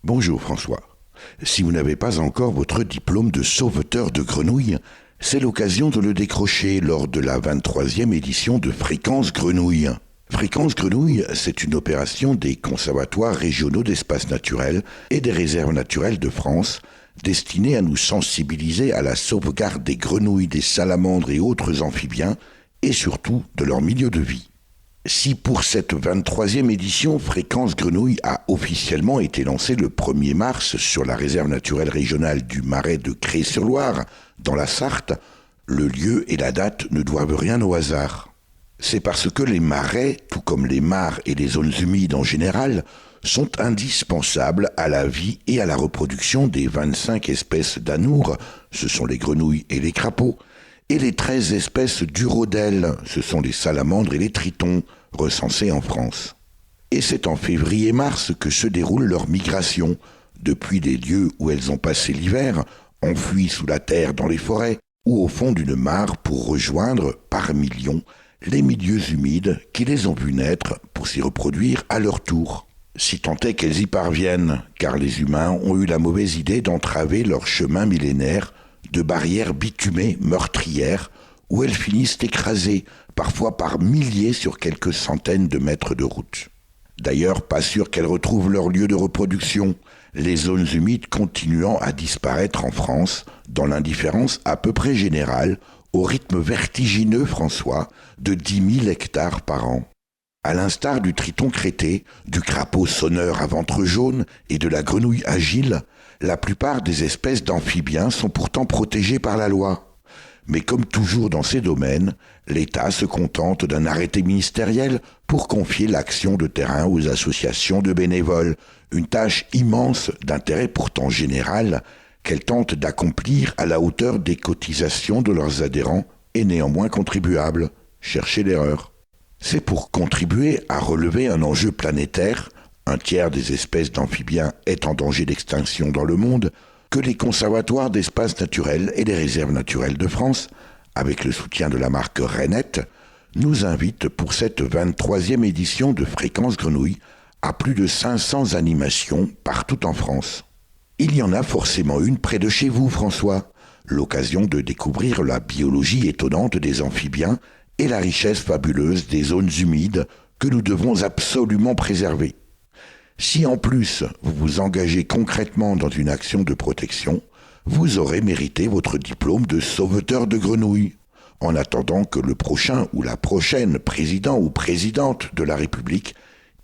Bonjour François. Si vous n'avez pas encore votre diplôme de sauveteur de grenouilles, c'est l'occasion de le décrocher lors de la 23e édition de Fréquence Grenouille. Fréquence Grenouille, c'est une opération des conservatoires régionaux d'espaces naturels et des réserves naturelles de France, destinée à nous sensibiliser à la sauvegarde des grenouilles, des salamandres et autres amphibiens, et surtout de leur milieu de vie. Si pour cette 23e édition, Fréquence Grenouille a officiellement été lancée le 1er mars sur la réserve naturelle régionale du Marais de Cré-sur-Loire, dans la Sarthe, le lieu et la date ne doivent rien au hasard. C'est parce que les marais, tout comme les mares et les zones humides en général, sont indispensables à la vie et à la reproduction des 25 espèces d'anoures, ce sont les grenouilles et les crapauds, et les 13 espèces d'urodèles, ce sont les salamandres et les tritons, recensés en France. Et c'est en février-mars que se déroule leur migration, depuis les lieux où elles ont passé l'hiver, enfouies sous la terre dans les forêts, ou au fond d'une mare pour rejoindre, par millions, les milieux humides qui les ont vues naître pour s'y reproduire à leur tour. Si tant est qu'elles y parviennent, car les humains ont eu la mauvaise idée d'entraver leur chemin millénaire de barrières bitumées meurtrières où elles finissent écrasées, parfois par milliers sur quelques centaines de mètres de route. D'ailleurs, pas sûr qu'elles retrouvent leur lieu de reproduction, les zones humides continuant à disparaître en France, dans l'indifférence à peu près générale, au rythme vertigineux, François, de 10 000 hectares par an. À l'instar du triton crété, du crapaud sonneur à ventre jaune et de la grenouille agile, la plupart des espèces d'amphibiens sont pourtant protégées par la loi. Mais comme toujours dans ces domaines, l'État se contente d'un arrêté ministériel pour confier l'action de terrain aux associations de bénévoles, une tâche immense d'intérêt pourtant général qu'elles tentent d'accomplir à la hauteur des cotisations de leurs adhérents et néanmoins contribuables. Cherchez l'erreur. C'est pour contribuer à relever un enjeu planétaire, un tiers des espèces d'amphibiens est en danger d'extinction dans le monde, que les conservatoires d'espaces naturels et les réserves naturelles de France, avec le soutien de la marque Reinette, nous invitent pour cette 23e édition de Fréquence Grenouille à plus de 500 animations partout en France. Il y en a forcément une près de chez vous, François, l'occasion de découvrir la biologie étonnante des amphibiens et la richesse fabuleuse des zones humides que nous devons absolument préserver. Si en plus vous vous engagez concrètement dans une action de protection, vous aurez mérité votre diplôme de sauveteur de grenouilles, en attendant que le prochain ou la prochaine président ou présidente de la République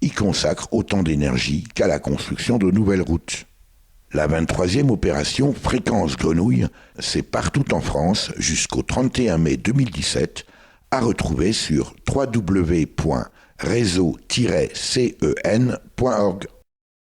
y consacre autant d'énergie qu'à la construction de nouvelles routes. La 23e opération Fréquence Grenouille, c'est partout en France jusqu'au 31 mai 2017, à retrouver sur www.réseau-cen.org.